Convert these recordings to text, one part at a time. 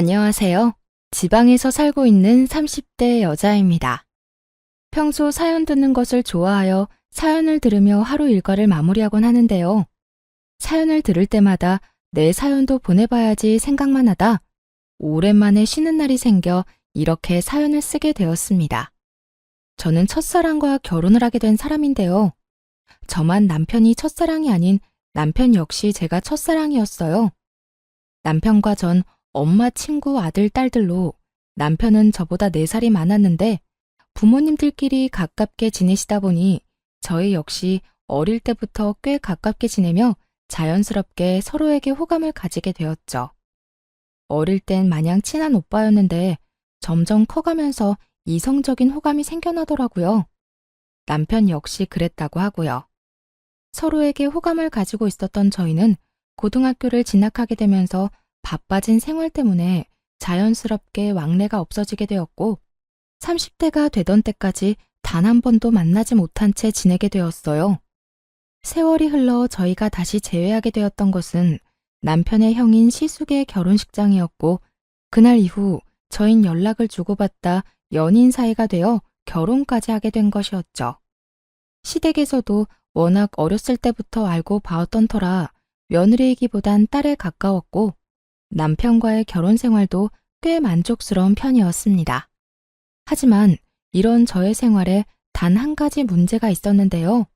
안녕하세요. 지방에서 살고 있는 30대 여자입니다. 평소 사연 듣는 것을 좋아하여 사연을 들으며 하루 일과를 마무리하곤 하는데요. 사연을 들을 때마다 내 사연도 보내봐야지 생각만 하다 오랜만에 쉬는 날이 생겨 이렇게 사연을 쓰게 되었습니다. 저는 첫사랑과 결혼을 하게 된 사람인데요. 저만 남편이 첫사랑이 아닌 남편 역시 제가 첫사랑이었어요. 남편과 전 엄마 친구 아들, 딸들로 남편은 저보다 4살이 많았는데 부모님들끼리 가깝게 지내시다 보니 저희 역시 어릴 때부터 꽤 가깝게 지내며 자연스럽게 서로에게 호감을 가지게 되었죠. 어릴 땐 마냥 친한 오빠였는데 점점 커가면서 이성적인 호감이 생겨나더라고요. 남편 역시 그랬다고 하고요. 서로에게 호감을 가지고 있었던 저희는 고등학교를 진학하게 되면서 바빠진 생활 때문에 자연스럽게 왕래가 없어지게 되었고 30대가 되던 때까지 단 한 번도 만나지 못한 채 지내게 되었어요. 세월이 흘러 저희가 다시 재회하게 되었던 것은 남편의 형인 시숙의 결혼식장이었고 그날 이후 저흰 연락을 주고받다 연인 사이가 되어 결혼까지 하게 된 것이었죠. 시댁에서도 워낙 어렸을 때부터 알고 봐왔던 터라 며느리이기보단 딸에 가까웠고 남편과의 결혼 생활도 꽤 만족스러운 편이었습니다. 하지만 이런 저의 생활에 단 한 가지 문제가 있었는데요.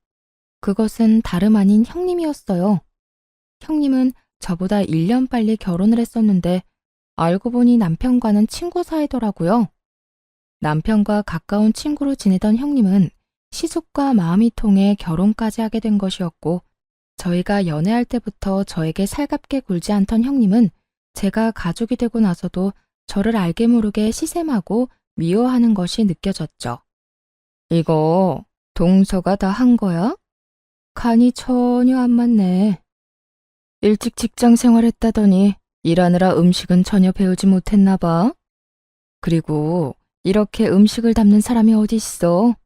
그것은 다름 아닌 형님이었어요. 형님은 저보다 1년 빨리 결혼을 했었는데 알고 보니 남편과는 친구 사이더라고요. 남편과 가까운 친구로 지내던 형님은 시숙과 마음이 통해 결혼까지 하게 된 것이었고 저희가 연애할 때부터 저에게 살갑게 굴지 않던 형님은 제가 가족이 되고 나서도 저를 알게 모르게 시샘하고 미워하는 것이 느껴졌죠. 이거 동서가 다 한 거야? 간이 전혀 안 맞네. 일찍 직장 생활했다더니 일하느라 음식은 전혀 배우지 못했나 봐. 그리고 이렇게 음식을 담는 사람이 어디 있어?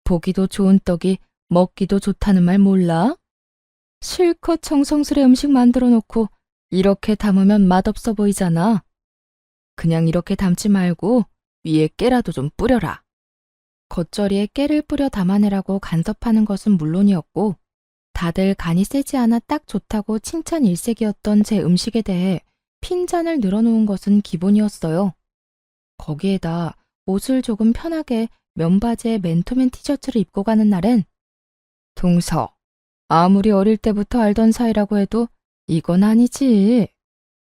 보기도 좋은 떡이 먹기도 좋다는 말 몰라? 실컷 정성스레 음식 만들어 놓고 이렇게 담으면 맛없어 보이잖아. 그냥 이렇게 담지 말고 위에 깨라도 좀 뿌려라. 겉절이에 깨를 뿌려 담아내라고 간섭하는 것은 물론이었고 다들 간이 세지 않아 딱 좋다고 칭찬 일색이었던 제 음식에 대해 핀잔을 늘어놓은 것은 기본이었어요. 거기에다 옷을 조금 편하게 면바지에 맨투맨 티셔츠를 입고 가는 날엔 동서, 아무리 어릴 때부터 알던 사이라고 해도 이건 아니지.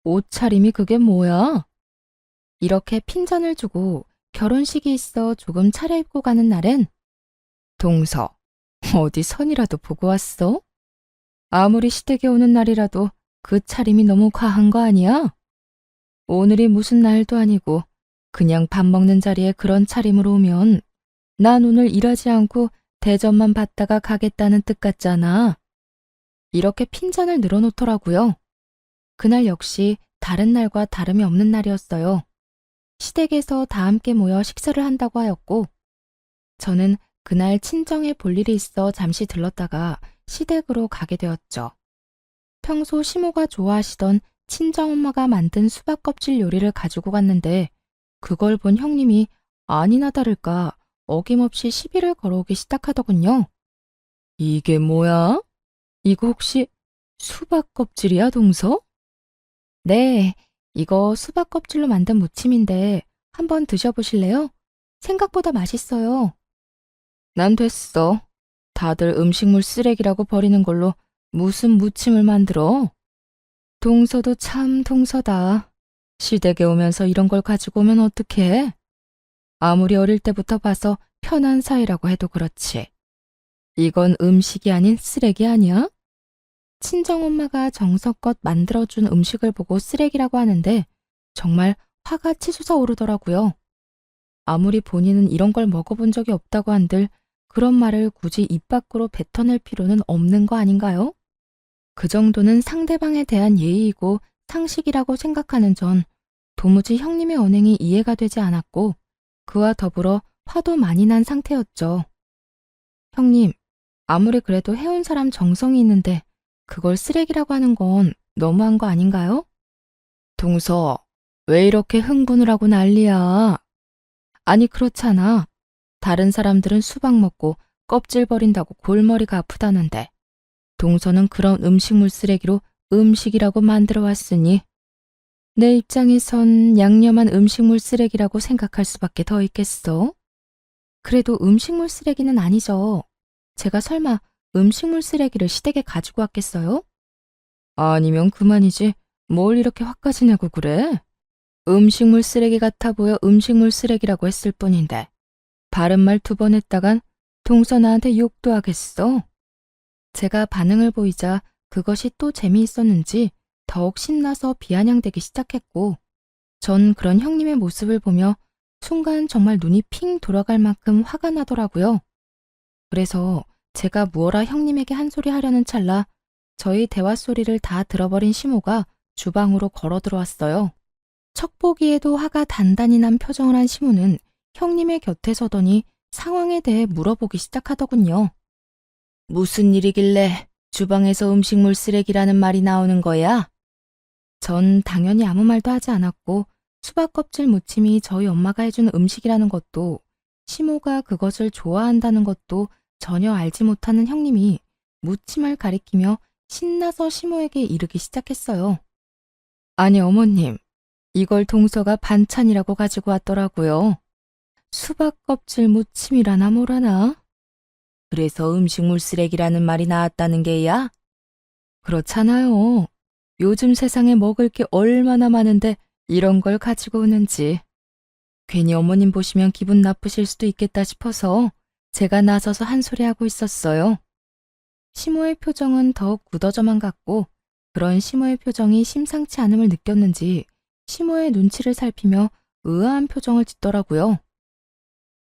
옷차림이 그게 뭐야? 이렇게 핀잔을 주고 결혼식이 있어 조금 차려입고 가는 날엔 동서, 어디 선이라도 보고 왔어? 아무리 시댁에 오는 날이라도 그 차림이 너무 과한 거 아니야? 오늘이 무슨 날도 아니고 그냥 밥 먹는 자리에 그런 차림으로 오면 난 오늘 일하지 않고 대접만 받다가 가겠다는 뜻 같잖아. 이렇게 핀잔을 늘어놓더라고요. 그날 역시 다른 날과 다름이 없는 날이었어요. 시댁에서 다 함께 모여 식사를 한다고 하였고 저는 그날 친정에 볼 일이 있어 잠시 들렀다가 시댁으로 가게 되었죠. 평소 시모가 좋아하시던 친정엄마가 만든 수박 껍질 요리를 가지고 갔는데 그걸 본 형님이 아니나 다를까 어김없이 시비를 걸어오기 시작하더군요. 이게 뭐야? 이거 혹시 수박 껍질이야, 동서? 네, 이거 수박 껍질로 만든 무침인데 한번 드셔보실래요? 생각보다 맛있어요. 난 됐어. 다들 음식물 쓰레기라고 버리는 걸로 무슨 무침을 만들어? 동서도 참 동서다. 시댁에 오면서 이런 걸 가지고 오면 어떡해? 아무리 어릴 때부터 봐서 편한 사이라고 해도 그렇지. 이건 음식이 아닌 쓰레기 아니야? 친정엄마가 정성껏 만들어준 음식을 보고 쓰레기라고 하는데 정말 화가 치솟아 오르더라고요. 아무리 본인은 이런 걸 먹어본 적이 없다고 한들 그런 말을 굳이 입 밖으로 뱉어낼 필요는 없는 거 아닌가요? 그 정도는 상대방에 대한 예의이고 상식이라고 생각하는 전 도무지 형님의 언행이 이해가 되지 않았고 그와 더불어 화도 많이 난 상태였죠. 형님, 아무리 그래도 해온 사람 정성이 있는데 그걸 쓰레기라고 하는 건 너무한 거 아닌가요? 동서, 왜 이렇게 흥분을 하고 난리야? 아니, 그렇잖아. 다른 사람들은 수박 먹고 껍질 버린다고 골머리가 아프다는데 동서는 그런 음식물 쓰레기로 음식이라고 만들어 왔으니 내 입장에선 양념한 음식물 쓰레기라고 생각할 수밖에 더 있겠어? 그래도 음식물 쓰레기는 아니죠. 제가 설마 음식물 쓰레기를 시댁에 가지고 왔겠어요? 아니면 그만이지. 뭘 이렇게 화까지 내고 그래? 음식물 쓰레기 같아 보여 음식물 쓰레기라고 했을 뿐인데 바른말 2번 했다간 동서 나한테 욕도 하겠어. 제가 반응을 보이자 그것이 또 재미있었는지 더욱 신나서 비아냥대기 시작했고 전 그런 형님의 모습을 보며 순간 정말 눈이 핑 돌아갈 만큼 화가 나더라고요. 그래서 제가 무어라 형님에게 한 소리 하려는 찰나 저희 대화 소리를 다 들어버린 시모가 주방으로 걸어 들어왔어요. 척 보기에도 화가 단단히 난 표정을 한 시모는 형님의 곁에 서더니 상황에 대해 물어보기 시작하더군요. 무슨 일이길래 주방에서 음식물 쓰레기라는 말이 나오는 거야? 전 당연히 아무 말도 하지 않았고 수박 껍질 무침이 저희 엄마가 해준 음식이라는 것도 시모가 그것을 좋아한다는 것도 전혀 알지 못하는 형님이 무침을 가리키며 신나서 시모에게 이르기 시작했어요. 아니 어머님, 이걸 동서가 반찬이라고 가지고 왔더라고요. 수박 껍질 무침이라나 뭐라나? 그래서 음식물 쓰레기라는 말이 나왔다는 게야? 그렇잖아요. 요즘 세상에 먹을 게 얼마나 많은데 이런 걸 가지고 오는지. 괜히 어머님 보시면 기분 나쁘실 수도 있겠다 싶어서 제가 나서서 한 소리 하고 있었어요. 시모의 표정은 더욱 굳어져만 갔고 그런 시모의 표정이 심상치 않음을 느꼈는지 시모의 눈치를 살피며 의아한 표정을 짓더라고요.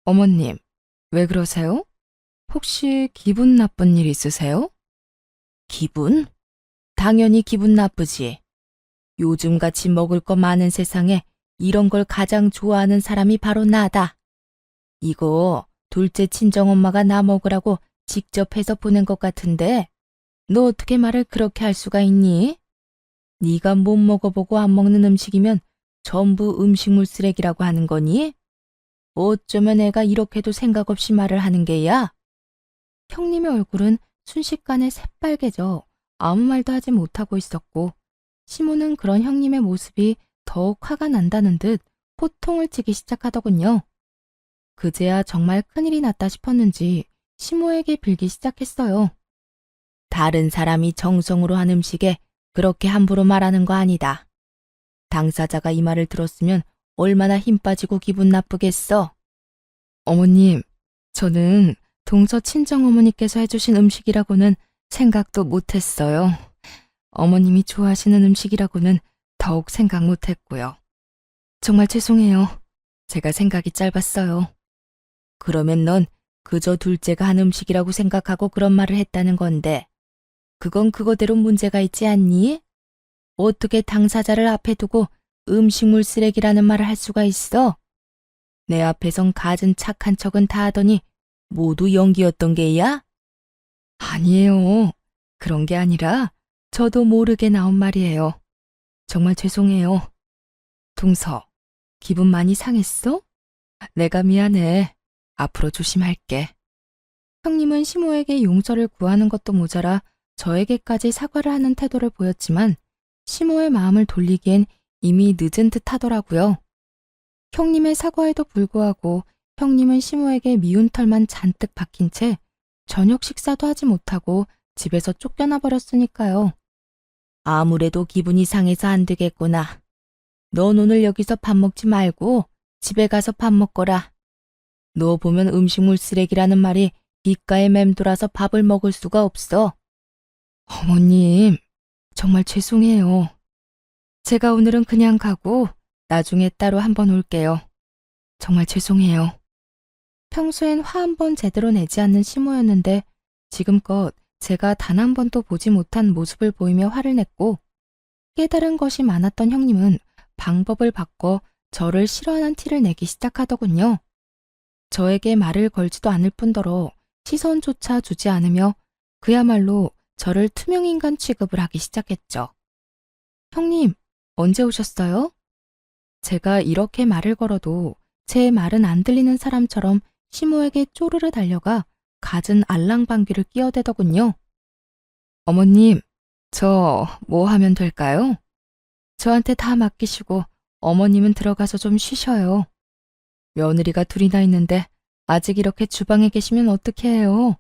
어머님, 왜 그러세요? 혹시 기분 나쁜 일 있으세요? 기분? 당연히 기분 나쁘지. 요즘같이 먹을 거 많은 세상에 이런 걸 가장 좋아하는 사람이 바로 나다. 이거 둘째 친정엄마가 나 먹으라고 직접 해서 보낸 것 같은데 너 어떻게 말을 그렇게 할 수가 있니? 네가 못 먹어보고 안 먹는 음식이면 전부 음식물 쓰레기라고 하는 거니? 어쩌면 애가 이렇게도 생각 없이 말을 하는 게야? 형님의 얼굴은 순식간에 새빨개져 아무 말도 하지 못하고 있었고 시모는 그런 형님의 모습이 더욱 화가 난다는 듯 호통을 치기 시작하더군요. 그제야 정말 큰일이 났다 싶었는지 시모에게 빌기 시작했어요. 다른 사람이 정성으로 한 음식에 그렇게 함부로 말하는 거 아니다. 당사자가 이 말을 들었으면 얼마나 힘 빠지고 기분 나쁘겠어. 어머님, 저는 동서 친정어머니께서 해주신 음식이라고는 생각도 못했어요. 어머님이 좋아하시는 음식이라고는 더욱 생각 못했고요. 정말 죄송해요. 제가 생각이 짧았어요. 그러면 넌 그저 둘째가 한 음식이라고 생각하고 그런 말을 했다는 건데 그건 그거대로 문제가 있지 않니? 어떻게 당사자를 앞에 두고 음식물 쓰레기라는 말을 할 수가 있어? 내 앞에선 갖은 착한 척은 다 하더니 모두 연기였던 게야? 아니에요. 그런 게 아니라 저도 모르게 나온 말이에요. 정말 죄송해요. 동서, 기분 많이 상했어? 내가 미안해. 앞으로 조심할게. 형님은 시모에게 용서를 구하는 것도 모자라 저에게까지 사과를 하는 태도를 보였지만 시모의 마음을 돌리기엔 이미 늦은 듯 하더라고요. 형님의 사과에도 불구하고 형님은 시모에게 미운 털만 잔뜩 박힌 채 저녁 식사도 하지 못하고 집에서 쫓겨나 버렸으니까요. 아무래도 기분이 상해서 안 되겠구나. 넌 오늘 여기서 밥 먹지 말고 집에 가서 밥 먹거라. 너 보면 음식물 쓰레기라는 말이 귓가에 맴돌아서 밥을 먹을 수가 없어. 어머님, 정말 죄송해요. 제가 오늘은 그냥 가고 나중에 따로 한번 올게요. 정말 죄송해요. 평소엔 화 한 번 제대로 내지 않는 시모였는데 지금껏 제가 단 한 번도 보지 못한 모습을 보이며 화를 냈고 깨달은 것이 많았던 형님은 방법을 바꿔 저를 싫어하는 티를 내기 시작하더군요. 저에게 말을 걸지도 않을 뿐더러 시선조차 주지 않으며 그야말로 저를 투명인간 취급을 하기 시작했죠. 형님, 언제 오셨어요? 제가 이렇게 말을 걸어도 제 말은 안 들리는 사람처럼 시모에게 쪼르르 달려가 갖은 알랑방귀를 끼어대더군요. 어머님, 저 뭐 하면 될까요? 저한테 다 맡기시고 어머님은 들어가서 좀 쉬셔요. 며느리가 둘이나 있는데 아직 이렇게 주방에 계시면 어떻게 해요?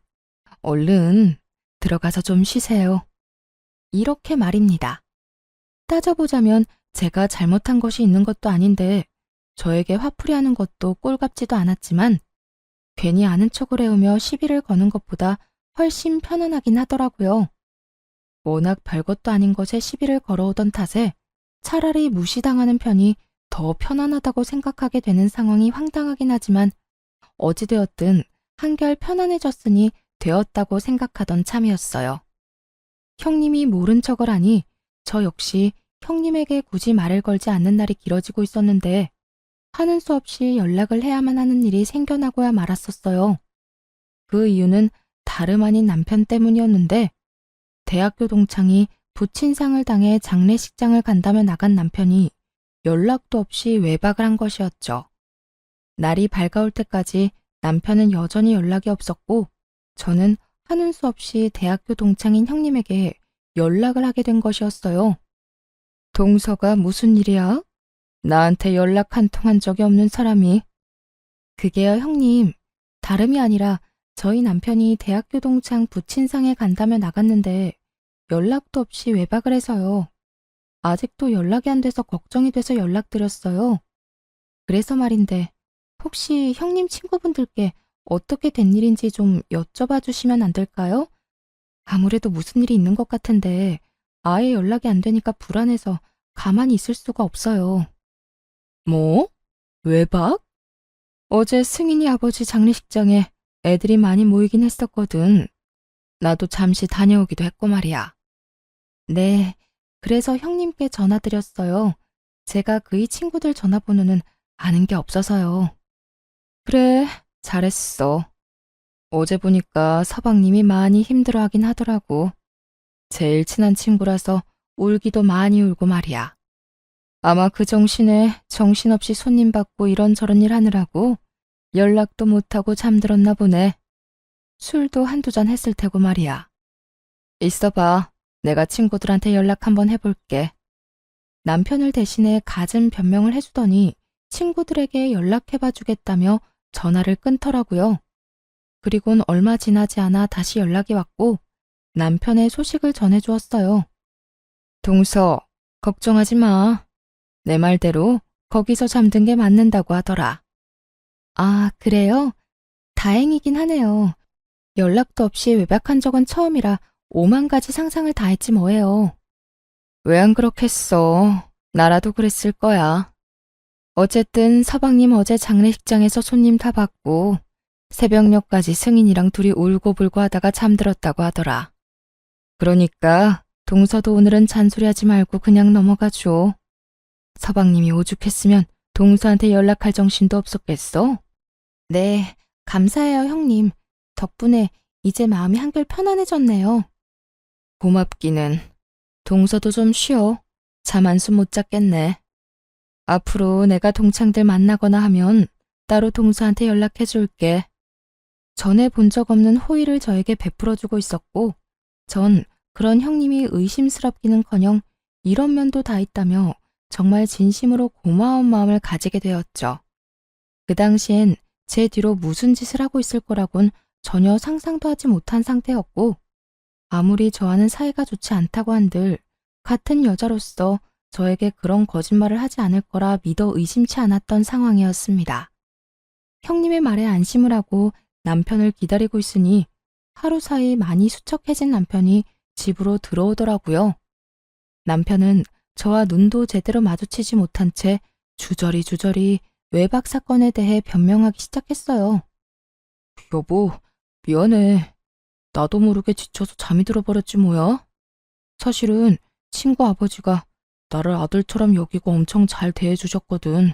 얼른 들어가서 좀 쉬세요. 이렇게 말입니다. 따져보자면 제가 잘못한 것이 있는 것도 아닌데 저에게 화풀이하는 것도 꼴같지도 않았지만 괜히 아는 척을 해오며 시비를 거는 것보다 훨씬 편안하긴 하더라고요. 워낙 별것도 아닌 것에 시비를 걸어오던 탓에 차라리 무시당하는 편이 더 편안하다고 생각하게 되는 상황이 황당하긴 하지만 어찌되었든 한결 편안해졌으니 되었다고 생각하던 참이었어요. 형님이 모른 척을 하니 저 역시 형님에게 굳이 말을 걸지 않는 날이 길어지고 있었는데 하는 수 없이 연락을 해야만 하는 일이 생겨나고야 말았었어요. 그 이유는 다름 아닌 남편 때문이었는데 대학교 동창이 부친상을 당해 장례식장을 간다며 나간 남편이 연락도 없이 외박을 한 것이었죠. 날이 밝아올 때까지 남편은 여전히 연락이 없었고 저는 하는 수 없이 대학교 동창인 형님에게 연락을 하게 된 것이었어요. 동서가 무슨 일이야? 나한테 연락 한 통 한 적이 없는 사람이. 그게요, 형님. 다름이 아니라 저희 남편이 대학교 동창 부친상에 간다며 나갔는데 연락도 없이 외박을 해서요. 아직도 연락이 안 돼서 걱정이 돼서 연락드렸어요. 그래서 말인데 혹시 형님 친구분들께 어떻게 된 일인지 좀 여쭤봐 주시면 안 될까요? 아무래도 무슨 일이 있는 것 같은데 아예 연락이 안 되니까 불안해서 가만히 있을 수가 없어요. 뭐? 외박? 어제 승인이 아버지 장례식장에 애들이 많이 모이긴 했었거든. 나도 잠시 다녀오기도 했고 말이야. 네, 그래서 형님께 전화드렸어요. 제가 그이 친구들 전화번호는 아는 게 없어서요. 그래, 잘했어. 어제 보니까 서방님이 많이 힘들어하긴 하더라고. 제일 친한 친구라서 울기도 많이 울고 말이야. 아마 그 정신에 정신없이 손님 받고 이런저런 일 하느라고 연락도 못하고 잠들었나 보네. 술도 한두 잔 했을 테고 말이야. 있어봐. 내가 친구들한테 연락 한번 해볼게. 남편을 대신해 갖은 변명을 해주더니 친구들에게 연락해봐 주겠다며 전화를 끊더라고요. 그리곤 얼마 지나지 않아 다시 연락이 왔고 남편의 소식을 전해주었어요. 동서, 걱정하지 마. 내 말대로 거기서 잠든 게 맞는다고 하더라. 아, 그래요? 다행이긴 하네요. 연락도 없이 외박한 적은 처음이라 5만 가지 상상을 다 했지 뭐예요. 왜 안 그렇겠어. 나라도 그랬을 거야. 어쨌든 서방님 어제 장례식장에서 손님 다 받고 새벽녘까지 승인이랑 둘이 울고불고 하다가 잠들었다고 하더라. 그러니까 동서도 오늘은 잔소리하지 말고 그냥 넘어가 줘. 서방님이 오죽했으면 동서한테 연락할 정신도 없었겠어? 네, 감사해요 형님. 덕분에 이제 마음이 한결 편안해졌네요. 고맙기는. 동서도 좀 쉬어. 잠 한숨 못 잤겠네. 앞으로 내가 동창들 만나거나 하면 따로 동서한테 연락해 줄게. 전에 본 적 없는 호의를 저에게 베풀어주고 있었고 전 그런 형님이 의심스럽기는커녕 이런 면도 다 있다며 정말 진심으로 고마운 마음을 가지게 되었죠. 그 당시엔 제 뒤로 무슨 짓을 하고 있을 거라곤 전혀 상상도 하지 못한 상태였고 아무리 저와는 사이가 좋지 않다고 한들 같은 여자로서 저에게 그런 거짓말을 하지 않을 거라 믿어 의심치 않았던 상황이었습니다. 형님의 말에 안심을 하고 남편을 기다리고 있으니 하루 사이 많이 수척해진 남편이 집으로 들어오더라고요. 남편은 저와 눈도 제대로 마주치지 못한 채 주저리 외박 사건에 대해 변명하기 시작했어요. 여보, 미안해. 나도 모르게 지쳐서 잠이 들어버렸지 뭐야. 사실은 친구 아버지가 나를 아들처럼 여기고 엄청 잘 대해주셨거든.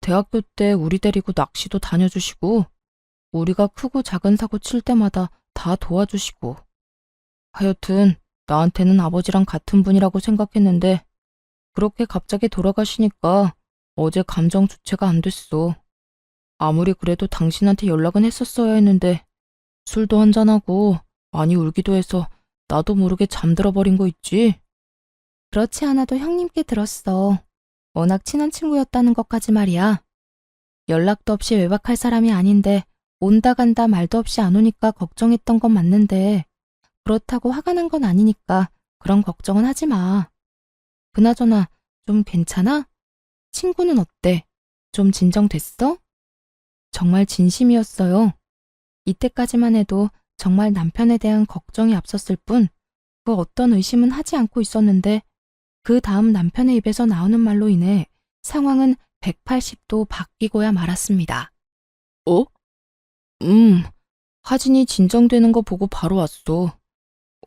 대학교 때 우리 데리고 낚시도 다녀주시고 우리가 크고 작은 사고 칠 때마다 다 도와주시고 하여튼 나한테는 아버지랑 같은 분이라고 생각했는데 그렇게 갑자기 돌아가시니까 어제 감정 주체가 안 됐어. 아무리 그래도 당신한테 연락은 했었어야 했는데 술도 한잔하고 많이 울기도 해서 나도 모르게 잠들어 버린 거 있지? 그렇지 않아도 형님께 들었어. 워낙 친한 친구였다는 것까지 말이야. 연락도 없이 외박할 사람이 아닌데 온다 간다 말도 없이 안 오니까 걱정했던 건 맞는데 그렇다고 화가 난 건 아니니까 그런 걱정은 하지 마. 그나저나 좀 괜찮아? 친구는 어때? 좀 진정됐어? 정말 진심이었어요. 이때까지만 해도 정말 남편에 대한 걱정이 앞섰을 뿐 그 어떤 의심은 하지 않고 있었는데 그 다음 남편의 입에서 나오는 말로 인해 상황은 180도 바뀌고야 말았습니다. 어? 하진이 진정되는 거 보고 바로 왔어.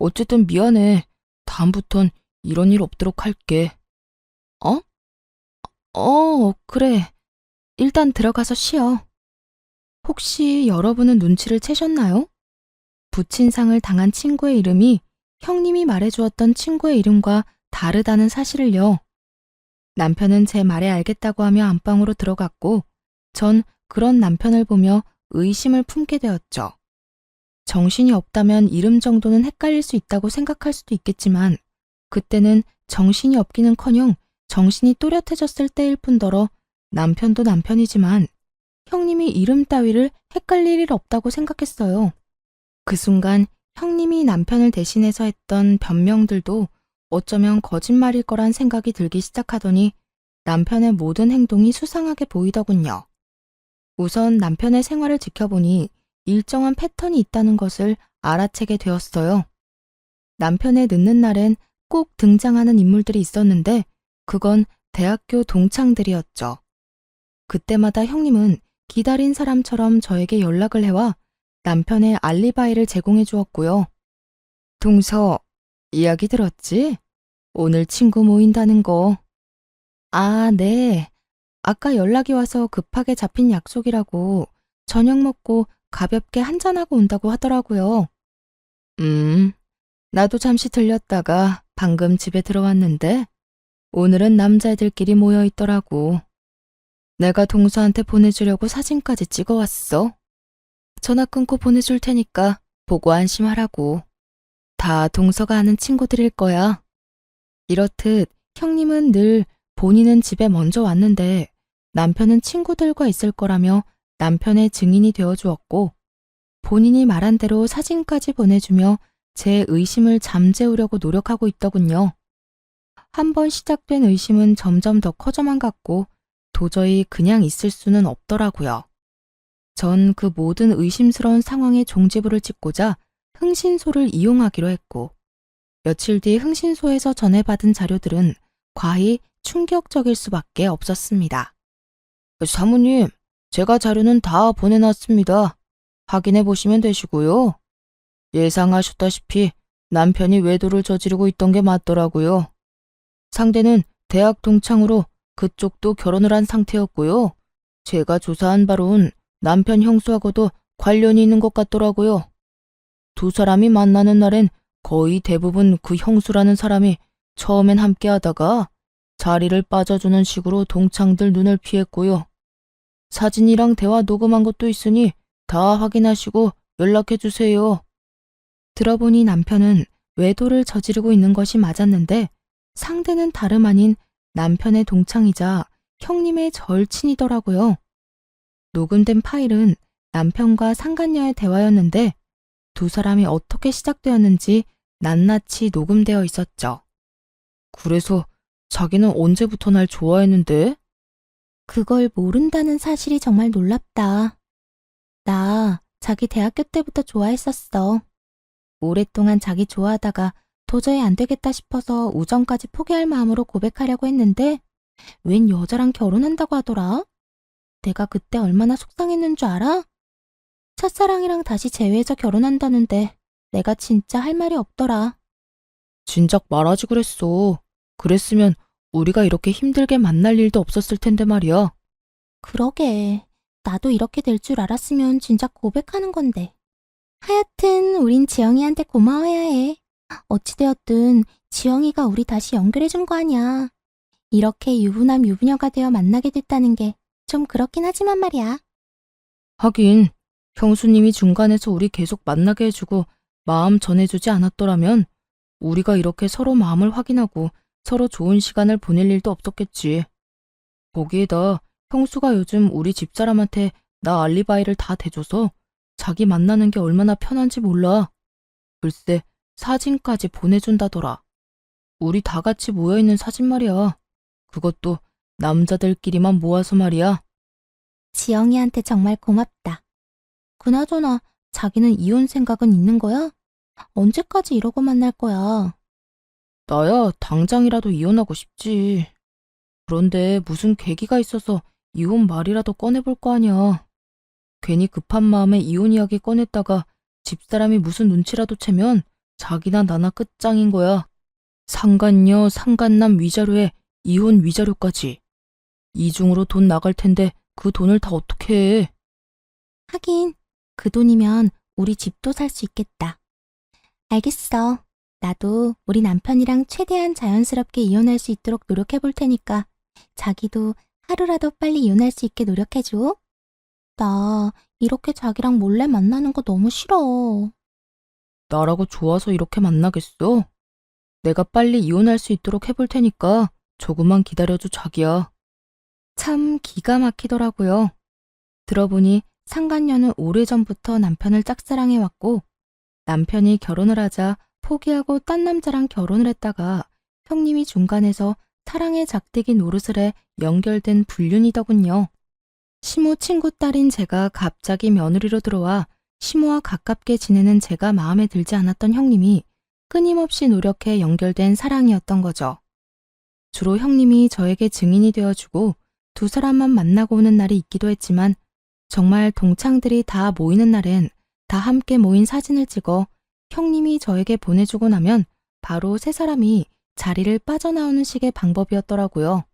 어쨌든 미안해. 다음부턴 이런 일 없도록 할게. 어? 그래. 일단 들어가서 쉬어. 혹시 여러분은 눈치를 채셨나요? 부친상을 당한 친구의 이름이 형님이 말해주었던 친구의 이름과 다르다는 사실을요. 남편은 제 말에 알겠다고 하며 안방으로 들어갔고 전 그런 남편을 보며 의심을 품게 되었죠. 정신이 없다면 이름 정도는 헷갈릴 수 있다고 생각할 수도 있겠지만 그때는 정신이 없기는커녕 정신이 또렷해졌을 때일 뿐더러 남편도 남편이지만 형님이 이름 따위를 헷갈릴 일 없다고 생각했어요. 그 순간 형님이 남편을 대신해서 했던 변명들도 어쩌면 거짓말일 거란 생각이 들기 시작하더니 남편의 모든 행동이 수상하게 보이더군요. 우선 남편의 생활을 지켜보니 일정한 패턴이 있다는 것을 알아채게 되었어요. 남편의 늦는 날엔 꼭 등장하는 인물들이 있었는데 그건 대학교 동창들이었죠. 그때마다 형님은 기다린 사람처럼 저에게 연락을 해와 남편의 알리바이를 제공해 주었고요. 동서, 이야기 들었지? 오늘 친구 모인다는 거. 아, 네. 아까 연락이 와서 급하게 잡힌 약속이라고 저녁 먹고 가볍게 한잔하고 온다고 하더라고요. 나도 잠시 들렸다가 방금 집에 들어왔는데 오늘은 남자애들끼리 모여 있더라고. 내가 동서한테 보내주려고 사진까지 찍어왔어. 전화 끊고 보내줄 테니까 보고 안심하라고. 다 동서가 아는 친구들일 거야. 이렇듯 형님은 늘 본인은 집에 먼저 왔는데 남편은 친구들과 있을 거라며 남편의 증인이 되어주었고 본인이 말한 대로 사진까지 보내주며 제 의심을 잠재우려고 노력하고 있더군요. 한번 시작된 의심은 점점 더 커져만 갔고 도저히 그냥 있을 수는 없더라고요. 전 그 모든 의심스러운 상황에 종지부를 찍고자 흥신소를 이용하기로 했고 며칠 뒤 흥신소에서 전해받은 자료들은 과히 충격적일 수밖에 없었습니다. 사모님, 제가 자료는 다 보내놨습니다. 확인해 보시면 되시고요. 예상하셨다시피 남편이 외도를 저지르고 있던 게 맞더라고요. 상대는 대학 동창으로 그쪽도 결혼을 한 상태였고요. 제가 조사한 바론 남편 형수하고도 관련이 있는 것 같더라고요. 두 사람이 만나는 날엔 거의 대부분 그 형수라는 사람이 처음엔 함께 하다가 자리를 빠져주는 식으로 동창들 눈을 피했고요. 사진이랑 대화 녹음한 것도 있으니 다 확인하시고 연락해 주세요. 들어보니 남편은 외도를 저지르고 있는 것이 맞았는데 상대는 다름 아닌 남편의 동창이자 형님의 절친이더라고요. 녹음된 파일은 남편과 상간녀의 대화였는데 두 사람이 어떻게 시작되었는지 낱낱이 녹음되어 있었죠. 그래서 자기는 언제부터 날 좋아했는데? 그걸 모른다는 사실이 정말 놀랍다. 나 자기 대학교 때부터 좋아했었어. 오랫동안 자기 좋아하다가 도저히 안 되겠다 싶어서 우정까지 포기할 마음으로 고백하려고 했는데 웬 여자랑 결혼한다고 하더라? 내가 그때 얼마나 속상했는 줄 알아? 첫사랑이랑 다시 재회해서 결혼한다는데 내가 진짜 할 말이 없더라. 진작 말하지 그랬어. 그랬으면 우리가 이렇게 힘들게 만날 일도 없었을 텐데 말이야. 그러게. 나도 이렇게 될 줄 알았으면 진작 고백하는 건데. 하여튼 우린 지영이한테 고마워야 해. 어찌되었든 지영이가 우리 다시 연결해준 거 아니야. 이렇게 유부남 유부녀가 되어 만나게 됐다는 게 좀 그렇긴 하지만 말이야. 하긴 형수님이 중간에서 우리 계속 만나게 해주고 마음 전해주지 않았더라면 우리가 이렇게 서로 마음을 확인하고 서로 좋은 시간을 보낼 일도 없었겠지. 거기에다 형수가 요즘 우리 집사람한테 나 알리바이를 다 대줘서 자기 만나는 게 얼마나 편한지 몰라. 글쎄 사진까지 보내준다더라. 우리 다 같이 모여있는 사진 말이야. 그것도 남자들끼리만 모아서 말이야. 지영이한테 정말 고맙다. 그나저나 자기는 이혼 생각은 있는 거야? 언제까지 이러고 만날 거야? 나야 당장이라도 이혼하고 싶지. 그런데 무슨 계기가 있어서 이혼 말이라도 꺼내볼 거 아니야. 괜히 급한 마음에 이혼 이야기 꺼냈다가 집사람이 무슨 눈치라도 채면 자기나 나나 끝장인 거야. 상간녀, 상간남 위자료에 이혼 위자료까지. 이중으로 돈 나갈 텐데 그 돈을 다 어떻게 해. 하긴 그 돈이면 우리 집도 살 수 있겠다. 알겠어. 나도 우리 남편이랑 최대한 자연스럽게 이혼할 수 있도록 노력해 볼 테니까 자기도 하루라도 빨리 이혼할 수 있게 노력해줘. 나 이렇게 자기랑 몰래 만나는 거 너무 싫어. 나라고 좋아서 이렇게 만나겠어? 내가 빨리 이혼할 수 있도록 해볼 테니까 조금만 기다려줘 자기야. 참 기가 막히더라고요. 들어보니 상간녀는 오래전부터 남편을 짝사랑해왔고 남편이 결혼을 하자 포기하고 딴 남자랑 결혼을 했다가 형님이 중간에서 사랑의 작대기 노릇을 해 연결된 불륜이더군요. 시모 친구 딸인 제가 갑자기 며느리로 들어와 시모와 가깝게 지내는 제가 마음에 들지 않았던 형님이 끊임없이 노력해 연결된 사랑이었던 거죠. 주로 형님이 저에게 증인이 되어주고 두 사람만 만나고 오는 날이 있기도 했지만 정말 동창들이 다 모이는 날엔 다 함께 모인 사진을 찍어 형님이 저에게 보내주고 나면 바로 세 사람이 자리를 빠져나오는 식의 방법이었더라고요.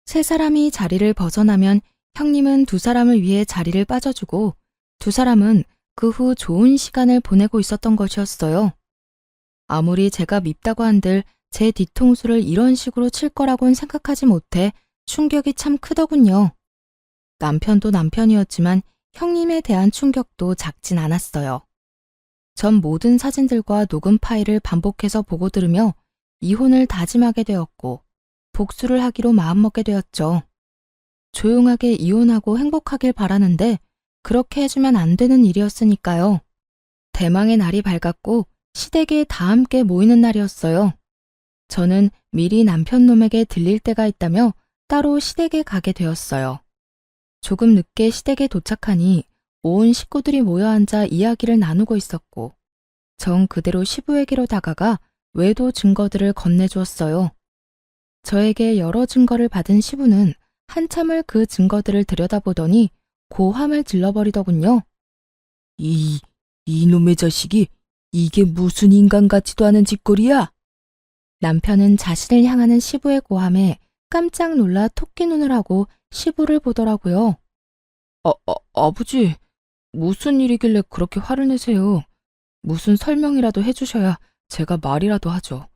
세 사람이 자리를 벗어나면 형님은 두 사람을 위해 자리를 빠져주고 두 사람은 그 후 좋은 시간을 보내고 있었던 것이었어요. 아무리 제가 밉다고 한들 제 뒤통수를 이런 식으로 칠 거라고는 생각하지 못해 충격이 참 크더군요. 남편도 남편이었지만 형님에 대한 충격도 작진 않았어요. 전 모든 사진들과 녹음 파일을 반복해서 보고 들으며 이혼을 다짐하게 되었고 복수를 하기로 마음먹게 되었죠. 조용하게 이혼하고 행복하길 바라는데 그렇게 해주면 안 되는 일이었으니까요. 대망의 날이 밝았고 시댁에 다 함께 모이는 날이었어요. 저는 미리 남편 놈에게 들릴 때가 있다며 따로 시댁에 가게 되었어요. 조금 늦게 시댁에 도착하니 온 식구들이 모여 앉아 이야기를 나누고 있었고 정 그대로 시부에게로 다가가 외도 증거들을 건네주었어요. 저에게 여러 증거를 받은 시부는 한참을 그 증거들을 들여다보더니 고함을 질러버리더군요. 이놈의 자식이 이게 무슨 인간 같지도 않은 짓거리야? 남편은 자신을 향하는 시부의 고함에 깜짝 놀라 토끼 눈을 하고 시부를 보더라고요. 아버지, 무슨 일이길래 그렇게 화를 내세요? 무슨 설명이라도 해주셔야 제가 말이라도 하죠.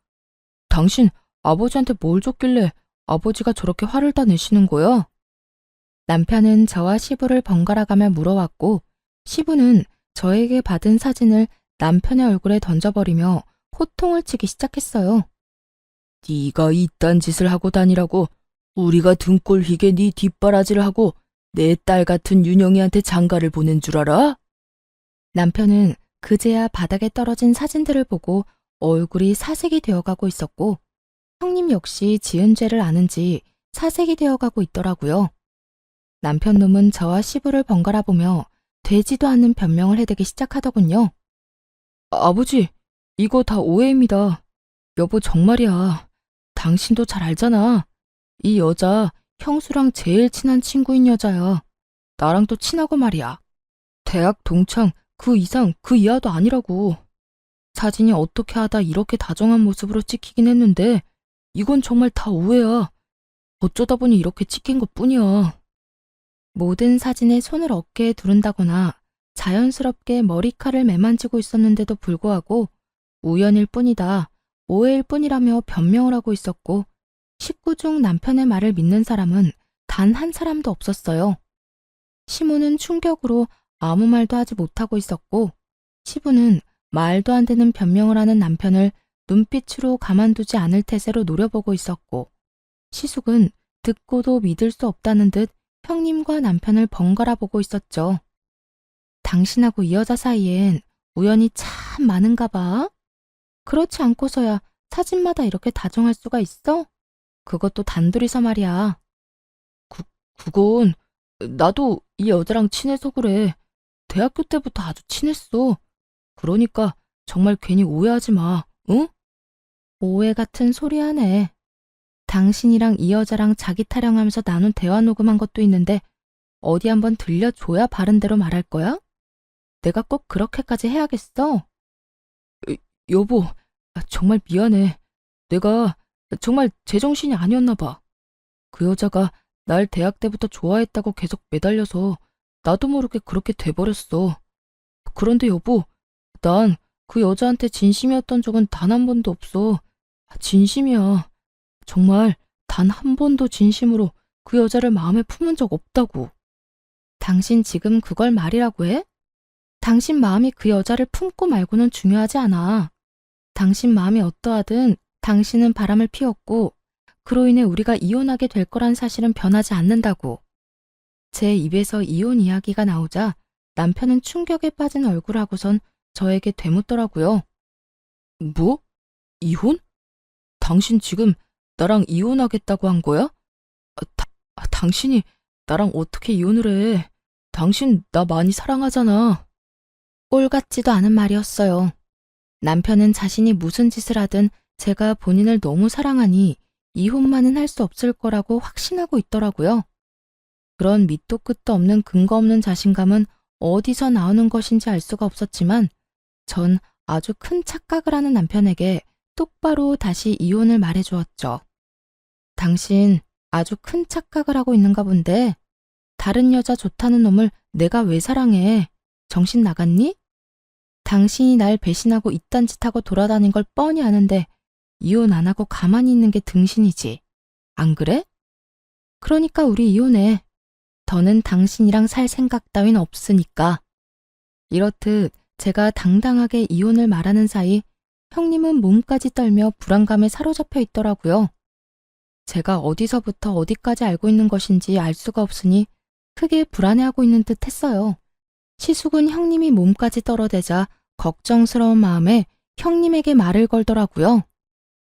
당신 아버지한테 뭘 줬길래 아버지가 저렇게 화를 다 내시는 거야? 남편은 저와 시부를 번갈아가며 물어왔고 시부는 저에게 받은 사진을 남편의 얼굴에 던져버리며 호통을 치기 시작했어요. 네가 이딴 짓을 하고 다니라고 우리가 등골 휘게 네 뒷바라지를 하고 내 딸 같은 윤영이한테 장가를 보낸 줄 알아? 남편은 그제야 바닥에 떨어진 사진들을 보고 얼굴이 사색이 되어가고 있었고 형님 역시 지은 죄를 아는지 사색이 되어가고 있더라고요. 남편 놈은 저와 시부를 번갈아 보며 되지도 않는 변명을 해대기 시작하더군요. 아버지, 이거 다 오해입니다. 여보 정말이야. 당신도 잘 알잖아. 이 여자 형수랑 제일 친한 친구인 여자야. 나랑도 친하고 말이야. 대학 동창 그 이상 그 이하도 아니라고. 사진이 어떻게 하다 이렇게 다정한 모습으로 찍히긴 했는데 이건 정말 다 오해야. 어쩌다 보니 이렇게 찍힌 것뿐이야. 모든 사진에 손을 어깨에 두른다거나 자연스럽게 머리칼을 매만지고 있었는데도 불구하고 우연일 뿐이다, 오해일 뿐이라며 변명을 하고 있었고 식구 중 남편의 말을 믿는 사람은 단 한 사람도 없었어요. 시모는 충격으로 아무 말도 하지 못하고 있었고, 시부는 말도 안 되는 변명을 하는 남편을 눈빛으로 가만두지 않을 태세로 노려보고 있었고, 시숙은 듣고도 믿을 수 없다는 듯 형님과 남편을 번갈아 보고 있었죠. 당신하고 이 여자 사이엔 우연이 참 많은가 봐. 그렇지 않고서야 사진마다 이렇게 다정할 수가 있어? 그것도 단둘이서 말이야. 그건 나도 이 여자랑 친해서 그래. 대학교 때부터 아주 친했어. 그러니까 정말 괜히 오해하지 마, 응? 오해 같은 소리 하네. 당신이랑 이 여자랑 자기 타령하면서 나눈 대화 녹음한 것도 있는데 어디 한번 들려줘야 바른 대로 말할 거야? 내가 꼭 그렇게까지 해야겠어? 여보, 정말 미안해. 내가 정말 제정신이 아니었나 봐. 그 여자가 날 대학 때부터 좋아했다고 계속 매달려서 나도 모르게 그렇게 돼버렸어. 그런데 여보, 난 그 여자한테 진심이었던 적은 단 한 번도 없어. 진심이야. 정말 단 한 번도 진심으로 그 여자를 마음에 품은 적 없다고. 당신 지금 그걸 말이라고 해? 당신 마음이 그 여자를 품고 말고는 중요하지 않아. 당신 마음이 어떠하든 당신은 바람을 피웠고 그로 인해 우리가 이혼하게 될 거란 사실은 변하지 않는다고. 제 입에서 이혼 이야기가 나오자 남편은 충격에 빠진 얼굴하고선 저에게 되묻더라고요. 뭐? 이혼? 당신 지금 나랑 이혼하겠다고 한 거야? 당신이 나랑 어떻게 이혼을 해? 당신 나 많이 사랑하잖아. 꼴 같지도 않은 말이었어요. 남편은 자신이 무슨 짓을 하든 제가 본인을 너무 사랑하니 이혼만은 할 수 없을 거라고 확신하고 있더라고요. 그런 밑도 끝도 없는 근거 없는 자신감은 어디서 나오는 것인지 알 수가 없었지만 전 아주 큰 착각을 하는 남편에게 똑바로 다시 이혼을 말해주었죠. 당신 아주 큰 착각을 하고 있는가 본데 다른 여자 좋다는 놈을 내가 왜 사랑해? 정신 나갔니? 당신이 날 배신하고 이딴 짓 하고 돌아다닌 걸 뻔히 아는데 이혼 안 하고 가만히 있는 게 등신이지. 안 그래? 그러니까 우리 이혼해. 더는 당신이랑 살 생각 따윈 없으니까. 이렇듯 제가 당당하게 이혼을 말하는 사이 형님은 몸까지 떨며 불안감에 사로잡혀 있더라고요. 제가 어디서부터 어디까지 알고 있는 것인지 알 수가 없으니 크게 불안해하고 있는 듯 했어요. 시숙은 형님이 몸까지 떨어대자 걱정스러운 마음에 형님에게 말을 걸더라고요.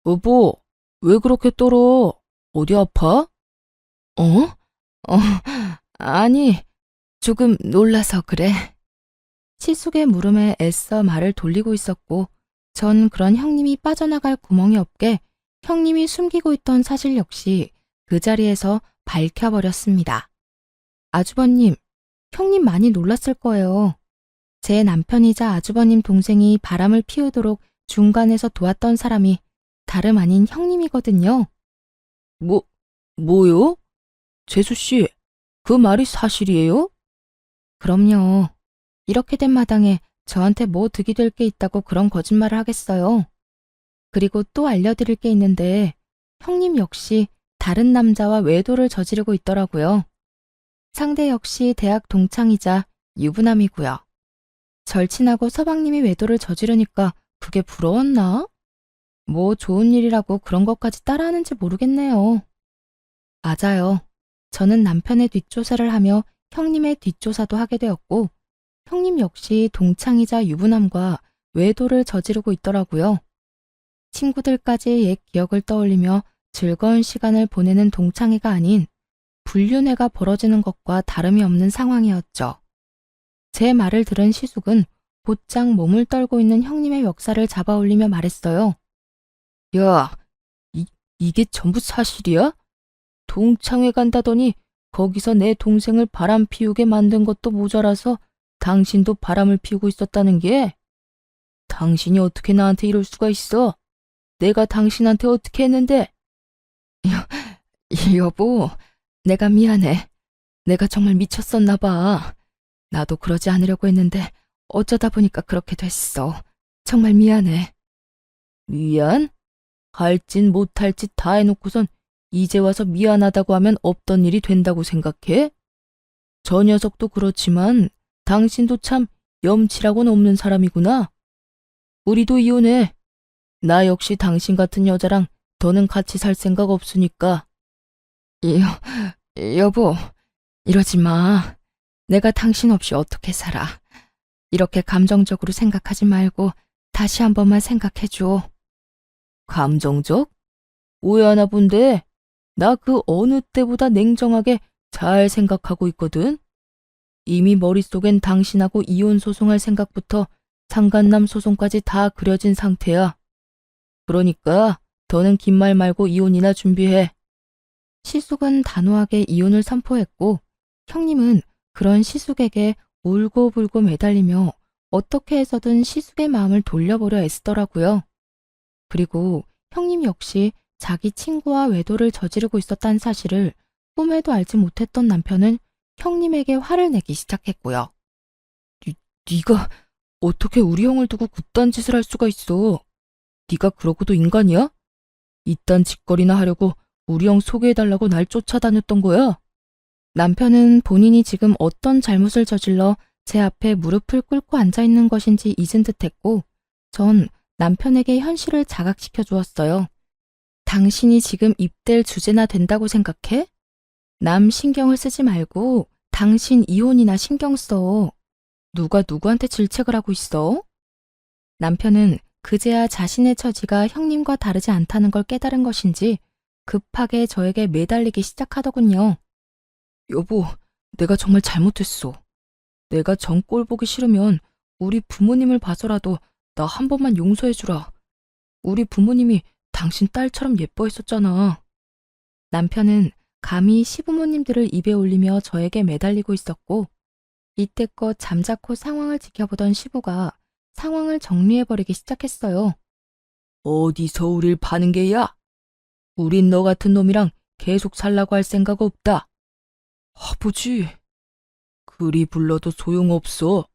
여보, 왜 그렇게 떨어? 어디 아파? 아니, 조금 놀라서 그래. 시숙의 물음에 애써 말을 돌리고 있었고 전 그런 형님이 빠져나갈 구멍이 없게 형님이 숨기고 있던 사실 역시 그 자리에서 밝혀버렸습니다. 아주버님, 형님 많이 놀랐을 거예요. 제 남편이자 아주버님 동생이 바람을 피우도록 중간에서 도왔던 사람이 다름 아닌 형님이거든요. 뭐요? 재수씨, 그 말이 사실이에요? 그럼요. 이렇게 된 마당에 저한테 뭐 득이 될 게 있다고 그런 거짓말을 하겠어요. 그리고 또 알려드릴 게 있는데 형님 역시 다른 남자와 외도를 저지르고 있더라고요. 상대 역시 대학 동창이자 유부남이고요. 절친하고 서방님이 외도를 저지르니까 그게 부러웠나? 뭐 좋은 일이라고 그런 것까지 따라하는지 모르겠네요. 맞아요. 저는 남편의 뒷조사를 하며 형님의 뒷조사도 하게 되었고 형님 역시 동창이자 유부남과 외도를 저지르고 있더라고요. 친구들까지 옛 기억을 떠올리며 즐거운 시간을 보내는 동창회가 아닌 불륜회가 벌어지는 것과 다름이 없는 상황이었죠. 제 말을 들은 시숙은 곧장 몸을 떨고 있는 형님의 멱살을 잡아올리며 말했어요. 야, 이게 전부 사실이야? 동창회 간다더니 거기서 내 동생을 바람 피우게 만든 것도 모자라서 당신도 바람을 피우고 있었다는 게? 당신이 어떻게 나한테 이럴 수가 있어? 내가 당신한테 어떻게 했는데? 여보, 내가 미안해. 내가 정말 미쳤었나 봐. 나도 그러지 않으려고 했는데 어쩌다 보니까 그렇게 됐어. 정말 미안해. 미안? 할 짓 못할 짓 다 해놓고선 이제 와서 미안하다고 하면 없던 일이 된다고 생각해? 저 녀석도 그렇지만 당신도 참 염치라고는 없는 사람이구나. 우리도 이혼해. 나 역시 당신 같은 여자랑 더는 같이 살 생각 없으니까. 여보, 이러지 마. 내가 당신 없이 어떻게 살아. 이렇게 감정적으로 생각하지 말고 다시 한 번만 생각해줘. 감정적? 오해하나 본데 나 그 어느 때보다 냉정하게 잘 생각하고 있거든. 이미 머릿속엔 당신하고 이혼 소송할 생각부터 상간남 소송까지 다 그려진 상태야. 그러니까 더는 긴 말 말고 이혼이나 준비해. 시숙은 단호하게 이혼을 선포했고 형님은 그런 시숙에게 울고불고 매달리며 어떻게 해서든 시숙의 마음을 돌려보려 애쓰더라고요. 그리고 형님 역시 자기 친구와 외도를 저지르고 있었다는 사실을 꿈에도 알지 못했던 남편은 형님에게 화를 내기 시작했고요. 네가 어떻게 우리 형을 두고 그딴 짓을 할 수가 있어? 네가 그러고도 인간이야? 이딴 짓거리나 하려고 우리 형 소개해달라고 날 쫓아다녔던 거야? 남편은 본인이 지금 어떤 잘못을 저질러 제 앞에 무릎을 꿇고 앉아있는 것인지 잊은 듯했고 전 남편에게 현실을 자각시켜 주었어요. 당신이 지금 입댈 주제나 된다고 생각해? 남 신경을 쓰지 말고 당신 이혼이나 신경 써. 누가 누구한테 질책을 하고 있어? 남편은 그제야 자신의 처지가 형님과 다르지 않다는 걸 깨달은 것인지 급하게 저에게 매달리기 시작하더군요. 여보, 내가 정말 잘못했어. 내가 정 꼴 보기 싫으면 우리 부모님을 봐서라도 나 한 번만 용서해주라. 우리 부모님이 당신 딸처럼 예뻐했었잖아. 남편은 감히 시부모님들을 입에 올리며 저에게 매달리고 있었고 이때껏 잠자코 상황을 지켜보던 시부가 상황을 정리해버리기 시작했어요. 어디서 우릴 파는 게야? 우린 너 같은 놈이랑 계속 살라고 할 생각 없다. 아버지, 그리 불러도 소용없어.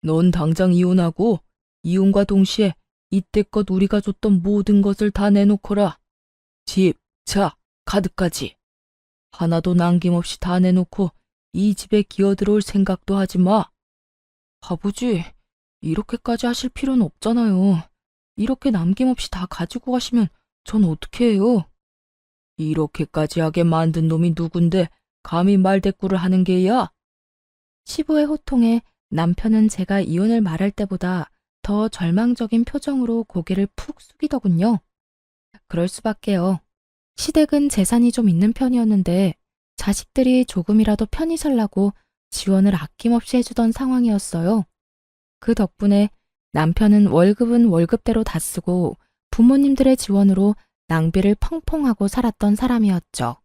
넌 당장 이혼하고 이혼과 동시에 이때껏 우리가 줬던 모든 것을 다 내놓거라. 집, 차, 카드까지. 하나도 남김없이 다 내놓고 이 집에 기어들어올 생각도 하지 마. 아버지, 이렇게까지 하실 필요는 없잖아요. 이렇게 남김없이 다 가지고 가시면 전 어떻게 해요? 이렇게까지 하게 만든 놈이 누군데 감히 말대꾸를 하는 게야? 시부의 호통에 남편은 제가 이혼을 말할 때보다 더 절망적인 표정으로 고개를 푹 숙이더군요. 그럴 수밖에요. 시댁은 재산이 좀 있는 편이었는데 자식들이 조금이라도 편히 살라고 지원을 아낌없이 해주던 상황이었어요. 그 덕분에 남편은 월급은 월급대로 다 쓰고 부모님들의 지원으로 낭비를 펑펑하고 살았던 사람이었죠.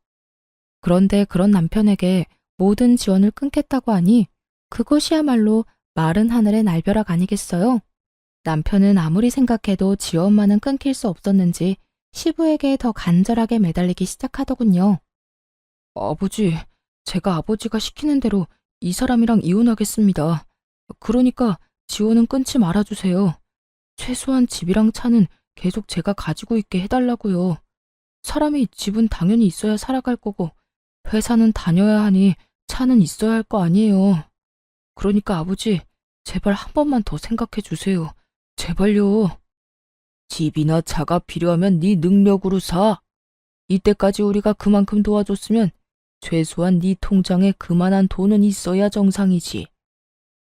그런데 그런 남편에게 모든 지원을 끊겠다고 하니 그것이야말로 마른 하늘의 날벼락 아니겠어요? 남편은 아무리 생각해도 지원만은 끊길 수 없었는지 시부에게 더 간절하게 매달리기 시작하더군요. 아버지, 제가 아버지가 시키는 대로 이 사람이랑 이혼하겠습니다. 그러니까 지원은 끊지 말아주세요. 최소한 집이랑 차는 계속 제가 가지고 있게 해달라고요. 사람이 집은 당연히 있어야 살아갈 거고 회사는 다녀야 하니 차는 있어야 할 거 아니에요. 그러니까 아버지, 제발 한 번만 더 생각해 주세요. 제발요. 집이나 차가 필요하면 네 능력으로 사. 이때까지 우리가 그만큼 도와줬으면 최소한 네 통장에 그만한 돈은 있어야 정상이지.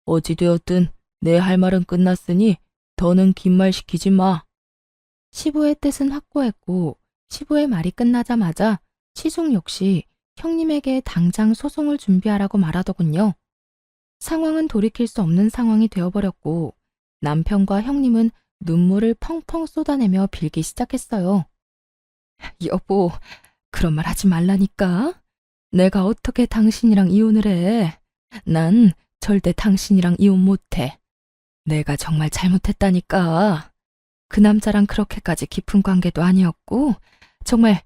어찌되었든 내 할 말은 끝났으니 더는 긴 말 시키지 마. 시부의 뜻은 확고했고 시부의 말이 끝나자마자 시숙 역시 형님에게 당장 소송을 준비하라고 말하더군요. 상황은 돌이킬 수 없는 상황이 되어버렸고 남편과 형님은 눈물을 펑펑 쏟아내며 빌기 시작했어요. 여보, 그런 말 하지 말라니까. 내가 어떻게 당신이랑 이혼을 해. 난 절대 당신이랑 이혼 못해. 내가 정말 잘못했다니까. 그 남자랑 그렇게까지 깊은 관계도 아니었고 정말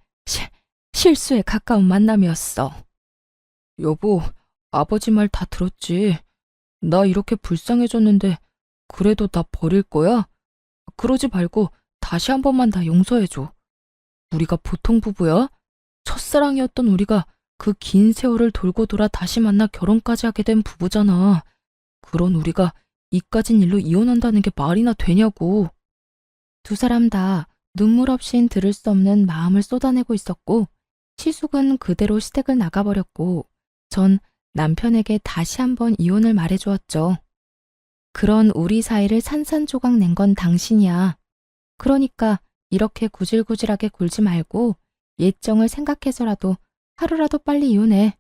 실수에 가까운 만남이었어. 여보, 아버지 말 다 들었지. 나 이렇게 불쌍해졌는데 그래도 나 버릴 거야? 그러지 말고 다시 한 번만 다 용서해줘. 우리가 보통 부부야? 첫사랑이었던 우리가 그 긴 세월을 돌고 돌아 다시 만나 결혼까지 하게 된 부부잖아. 그런 우리가 이까진 일로 이혼한다는 게 말이나 되냐고. 두 사람 다 눈물 없인 들을 수 없는 마음을 쏟아내고 있었고, 시숙은 그대로 시댁을 나가버렸고, 전 남편에게 다시 한번 이혼을 말해주었죠. 그런 우리 사이를 산산조각 낸 건 당신이야. 그러니까 이렇게 구질구질하게 굴지 말고 예정을 생각해서라도 하루라도 빨리 이혼해.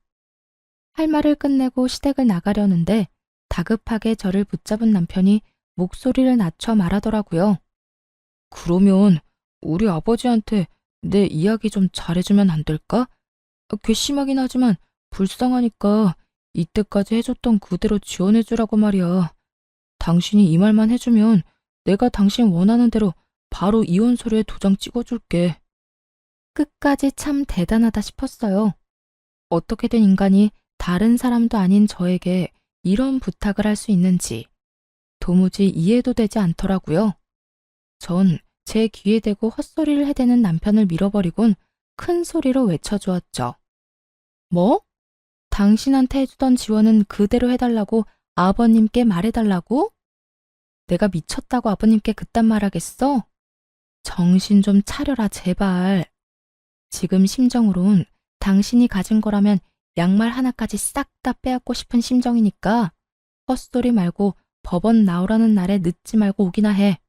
할 말을 끝내고 시댁을 나가려는데 다급하게 저를 붙잡은 남편이 목소리를 낮춰 말하더라고요. 그러면 우리 아버지한테 내 이야기 좀 잘해주면 안 될까? 괘씸하긴 하지만 불쌍하니까 이때까지 해줬던 그대로 지원해주라고 말이야. 당신이 이 말만 해주면 내가 당신 원하는 대로 바로 이혼 서류에 도장 찍어줄게. 끝까지 참 대단하다 싶었어요. 어떻게 된 인간이 다른 사람도 아닌 저에게 이런 부탁을 할 수 있는지 도무지 이해도 되지 않더라고요. 전 제 귀에 대고 헛소리를 해대는 남편을 밀어버리곤 큰 소리로 외쳐주었죠. 뭐? 당신한테 해주던 지원은 그대로 해달라고 아버님께 말해달라고? 내가 미쳤다고 아버님께 그딴 말하겠어? 정신 좀 차려라 제발. 지금 심정으론 당신이 가진 거라면 양말 하나까지 싹 다 빼앗고 싶은 심정이니까 헛소리 말고 법원 나오라는 날에 늦지 말고 오기나 해.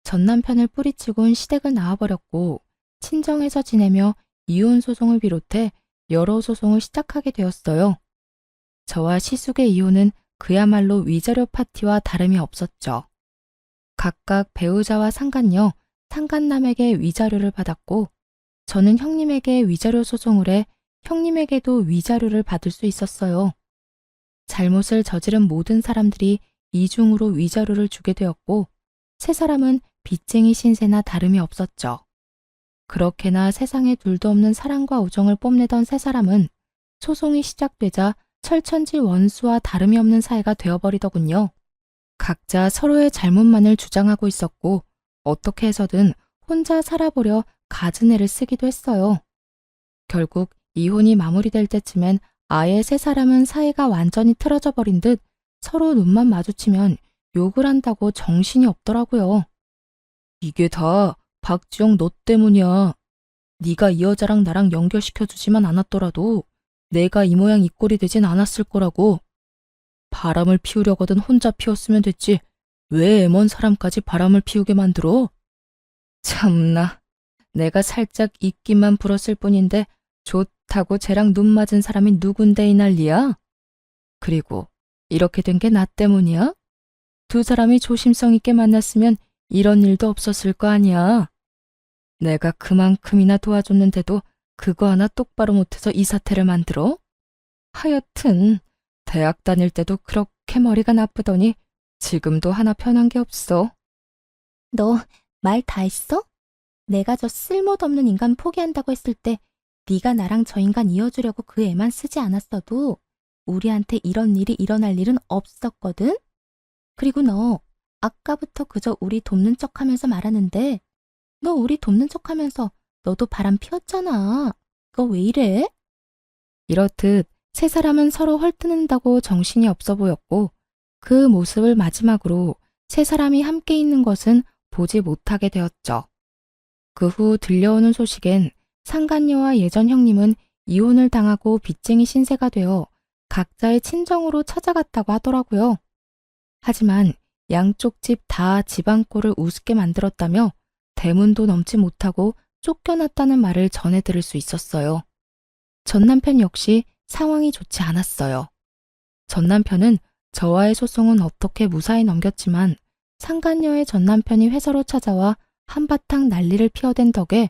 전 남편을 뿌리치곤 시댁을 나와버렸고 친정에서 지내며 이혼 소송을 비롯해 여러 소송을 시작하게 되었어요. 저와 시숙의 이혼은 그야말로 위자료 파티와 다름이 없었죠. 각각 배우자와 상간녀, 상간남에게 위자료를 받았고 저는 형님에게 위자료 소송을 해 형님에게도 위자료를 받을 수 있었어요. 잘못을 저지른 모든 사람들이 이중으로 위자료를 주게 되었고 세 사람은 빚쟁이 신세나 다름이 없었죠. 그렇게나 세상에 둘도 없는 사랑과 우정을 뽐내던 세 사람은 소송이 시작되자 철천지 원수와 다름이 없는 사이가 되어버리더군요. 각자 서로의 잘못만을 주장하고 있었고 어떻게 해서든 혼자 살아보려 갖은 애를 쓰기도 했어요. 결국 이혼이 마무리될 때쯤엔 아예 세 사람은 사이가 완전히 틀어져 버린 듯 서로 눈만 마주치면 욕을 한다고 정신이 없더라고요. 이게 다 박지영 너 때문이야. 네가 이 여자랑 나랑 연결시켜주지만 않았더라도 내가 이 모양 이 꼴이 되진 않았을 거라고. 바람을 피우려거든 혼자 피웠으면 됐지. 왜 애먼 사람까지 바람을 피우게 만들어? 참나. 내가 살짝 입기만 불었을 뿐인데 좋다고 쟤랑 눈 맞은 사람이 누군데 이 난리야? 그리고 이렇게 된 게 나 때문이야? 두 사람이 조심성 있게 만났으면 이런 일도 없었을 거 아니야. 내가 그만큼이나 도와줬는데도 그거 하나 똑바로 못해서 이 사태를 만들어? 하여튼 대학 다닐 때도 그렇게 머리가 나쁘더니 지금도 하나 편한 게 없어. 너 말 다 했어? 내가 저 쓸모도 없는 인간 포기한다고 했을 때 네가 나랑 저 인간 이어주려고 그 애만 쓰지 않았어도 우리한테 이런 일이 일어날 일은 없었거든? 그리고 너 아까부터 그저 우리 돕는 척하면서 말하는데 너 우리 돕는 척하면서 너도 바람 피웠잖아. 너 왜 이래? 이렇듯 세 사람은 서로 헐뜯는다고 정신이 없어 보였고 그 모습을 마지막으로 세 사람이 함께 있는 것은 보지 못하게 되었죠. 그 후 들려오는 소식엔 상간녀와 예전 형님은 이혼을 당하고 빚쟁이 신세가 되어 각자의 친정으로 찾아갔다고 하더라고요. 하지만 양쪽 집 다 집안꼴을 우습게 만들었다며 대문도 넘지 못하고 쫓겨났다는 말을 전해 들을 수 있었어요. 전 남편 역시 상황이 좋지 않았어요. 전 남편은 저와의 소송은 어떻게 무사히 넘겼지만 상간녀의 전 남편이 회사로 찾아와 한바탕 난리를 피워댄 덕에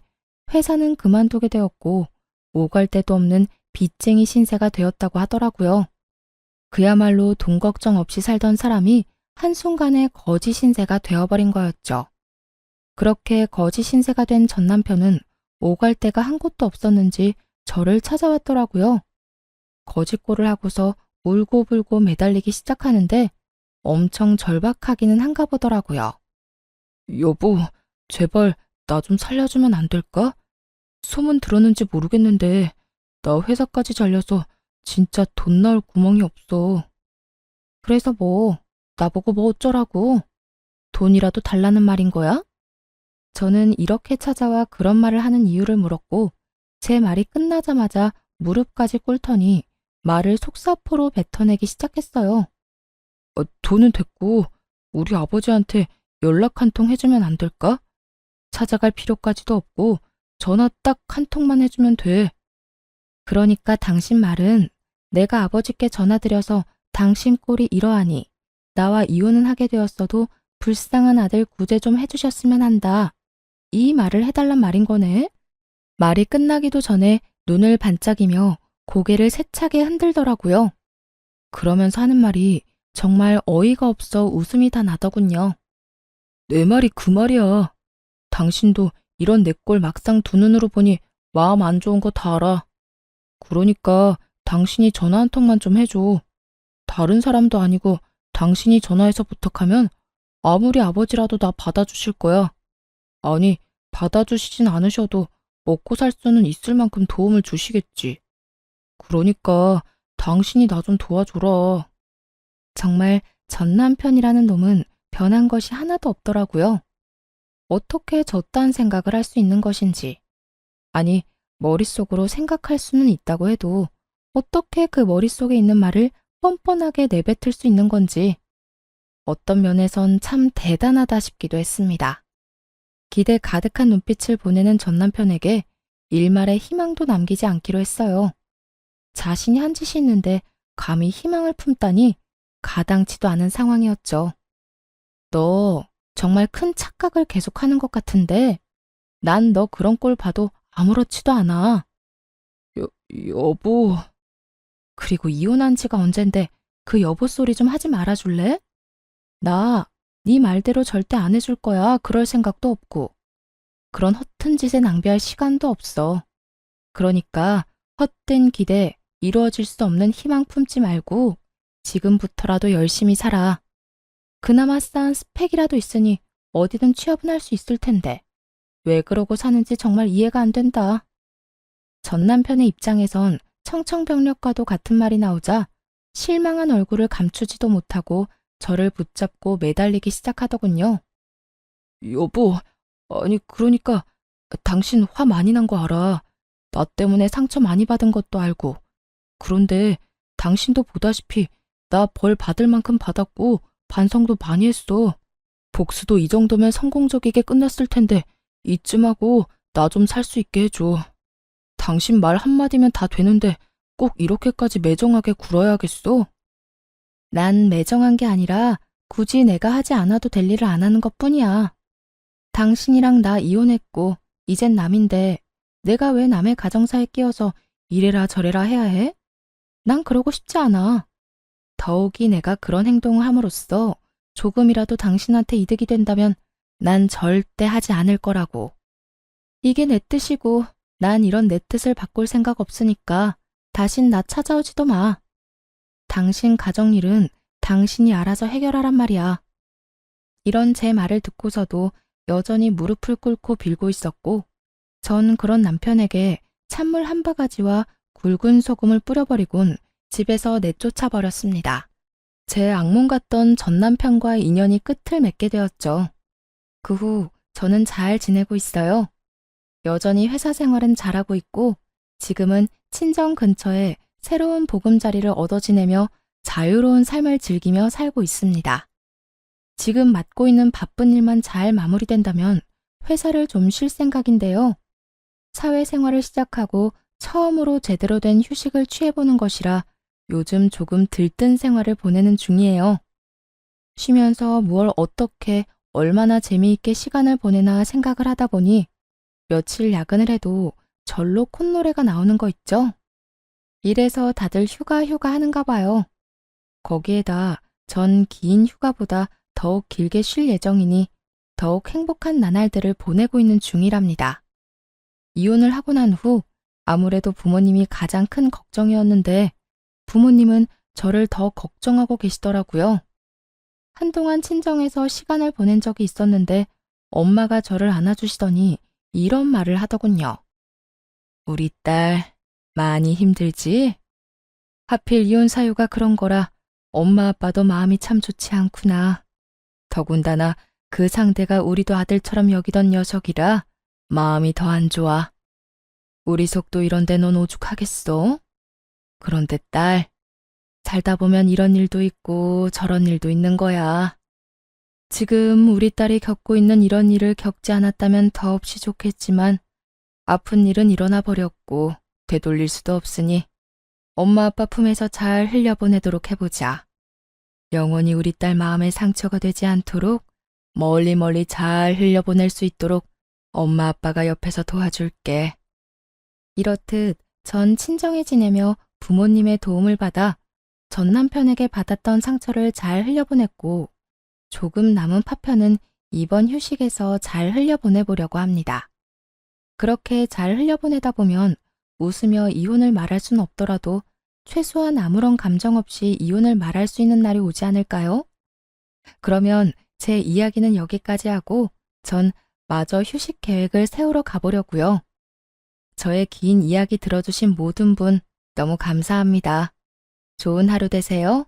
회사는 그만두게 되었고 오갈 데도 없는 빚쟁이 신세가 되었다고 하더라고요. 그야말로 돈 걱정 없이 살던 사람이 한순간에 거지 신세가 되어버린 거였죠. 그렇게 거지 신세가 된 전 남편은 오갈 데가 한 곳도 없었는지 저를 찾아왔더라고요. 거짓골을 하고서 울고불고 매달리기 시작하는데 엄청 절박하기는 한가 보더라고요. 여보, 제발 나 좀 살려주면 안 될까? 소문 들었는지 모르겠는데 나 회사까지 잘려서 진짜 돈 나올 구멍이 없어. 그래서 뭐, 나보고 뭐 어쩌라고? 돈이라도 달라는 말인 거야? 저는 이렇게 찾아와 그런 말을 하는 이유를 물었고 제 말이 끝나자마자 무릎까지 꿇더니 말을 속사포로 뱉어내기 시작했어요. 돈은 됐고 우리 아버지한테 연락 한 통 해주면 안 될까? 찾아갈 필요까지도 없고 전화 딱 한 통만 해주면 돼. 그러니까 당신 말은 내가 아버지께 전화드려서 당신 꼴이 이러하니 나와 이혼은 하게 되었어도 불쌍한 아들 구제 좀 해주셨으면 한다. 이 말을 해달란 말인 거네. 말이 끝나기도 전에 눈을 반짝이며 고개를 세차게 흔들더라고요. 그러면서 하는 말이 정말 어이가 없어 웃음이 다 나더군요. 내 말이 그 말이야. 당신도 이런 내 꼴 막상 두 눈으로 보니 마음 안 좋은 거 다 알아. 그러니까 당신이 전화 한 통만 좀 해줘. 다른 사람도 아니고 당신이 전화해서 부탁하면 아무리 아버지라도 나 받아주실 거야. 아니, 받아주시진 않으셔도 먹고 살 수는 있을 만큼 도움을 주시겠지. 그러니까 당신이 나 좀 도와줘라. 정말 전 남편이라는 놈은 변한 것이 하나도 없더라고요. 어떻게 저딴 생각을 할 수 있는 것인지. 아니, 머릿속으로 생각할 수는 있다고 해도 어떻게 그 머릿속에 있는 말을 뻔뻔하게 내뱉을 수 있는 건지 어떤 면에선 참 대단하다 싶기도 했습니다. 기대 가득한 눈빛을 보내는 전 남편에게 일말의 희망도 남기지 않기로 했어요. 자신이 한 짓이 있는데 감히 희망을 품다니 가당치도 않은 상황이었죠. 너 정말 큰 착각을 계속하는 것 같은데 난 너 그런 꼴 봐도 아무렇지도 않아. 여보. 그리고 이혼한 지가 언젠데 그 여보 소리 좀 하지 말아줄래? 나 네 말대로 절대 안 해줄 거야. 그럴 생각도 없고. 그런 허튼 짓에 낭비할 시간도 없어. 그러니까 헛된 기대, 이루어질 수 없는 희망 품지 말고 지금부터라도 열심히 살아. 그나마 쌓은 스펙이라도 있으니 어디든 취업은 할 수 있을 텐데. 왜 그러고 사는지 정말 이해가 안 된다. 전 남편의 입장에선 청천벽력과도 같은 말이 나오자 실망한 얼굴을 감추지도 못하고 저를 붙잡고 매달리기 시작하더군요. 여보, 아니 그러니까 당신 화 많이 난 거 알아. 나 때문에 상처 많이 받은 것도 알고. 그런데 당신도 보다시피 나 벌 받을 만큼 받았고 반성도 많이 했어. 복수도 이 정도면 성공적이게 끝났을 텐데 이쯤하고 나 좀 살 수 있게 해줘. 당신 말 한마디면 다 되는데 꼭 이렇게까지 매정하게 굴어야겠어? 난 매정한 게 아니라 굳이 내가 하지 않아도 될 일을 안 하는 것뿐이야. 당신이랑 나 이혼했고 이젠 남인데 내가 왜 남의 가정사에 끼어서 이래라 저래라 해야 해? 난 그러고 싶지 않아. 더욱이 내가 그런 행동을 함으로써 조금이라도 당신한테 이득이 된다면 난 절대 하지 않을 거라고. 이게 내 뜻이고 난 이런 내 뜻을 바꿀 생각 없으니까 다신 나 찾아오지도 마. 당신 가정일은 당신이 알아서 해결하란 말이야. 이런 제 말을 듣고서도 여전히 무릎을 꿇고 빌고 있었고 전 그런 남편에게 찬물 한 바가지와 굵은 소금을 뿌려버리곤 집에서 내쫓아 버렸습니다. 제 악몽 같던 전 남편과의 인연이 끝을 맺게 되었죠. 그 후 저는 잘 지내고 있어요. 여전히 회사 생활은 잘하고 있고 지금은 친정 근처에 새로운 보금자리를 얻어 지내며 자유로운 삶을 즐기며 살고 있습니다. 지금 맡고 있는 바쁜 일만 잘 마무리된다면 회사를 좀 쉴 생각인데요. 사회생활을 시작하고 처음으로 제대로 된 휴식을 취해보는 것이라 요즘 조금 들뜬 생활을 보내는 중이에요. 쉬면서 무얼 어떻게 얼마나 재미있게 시간을 보내나 생각을 하다 보니 며칠 야근을 해도 절로 콧노래가 나오는 거 있죠? 이래서 다들 휴가 하는가 봐요. 거기에다 전 긴 휴가보다 더욱 길게 쉴 예정이니 더욱 행복한 나날들을 보내고 있는 중이랍니다. 이혼을 하고 난 후 아무래도 부모님이 가장 큰 걱정이었는데 부모님은 저를 더 걱정하고 계시더라고요. 한동안 친정에서 시간을 보낸 적이 있었는데 엄마가 저를 안아주시더니 이런 말을 하더군요. 우리 딸 많이 힘들지? 하필 이혼 사유가 그런 거라 엄마 아빠도 마음이 참 좋지 않구나. 더군다나 그 상대가 우리도 아들처럼 여기던 녀석이라 마음이 더 안 좋아. 우리 속도 이런데 넌 오죽하겠어? 그런데 딸, 살다 보면 이런 일도 있고 저런 일도 있는 거야. 지금 우리 딸이 겪고 있는 이런 일을 겪지 않았다면 더없이 좋겠지만 아픈 일은 일어나 버렸고 되돌릴 수도 없으니 엄마 아빠 품에서 잘 흘려보내도록 해보자. 영원히 우리 딸 마음에 상처가 되지 않도록 멀리 멀리 잘 흘려보낼 수 있도록 엄마 아빠가 옆에서 도와줄게. 이렇듯 전 친정에 지내며 부모님의 도움을 받아 전 남편에게 받았던 상처를 잘 흘려보냈고 조금 남은 파편은 이번 휴식에서 잘 흘려보내보려고 합니다. 그렇게 잘 흘려보내다 보면 웃으며 이혼을 말할 순 없더라도 최소한 아무런 감정 없이 이혼을 말할 수 있는 날이 오지 않을까요? 그러면 제 이야기는 여기까지 하고 전 마저 휴식 계획을 세우러 가보려고요. 저의 긴 이야기 들어주신 모든 분 너무 감사합니다. 좋은 하루 되세요.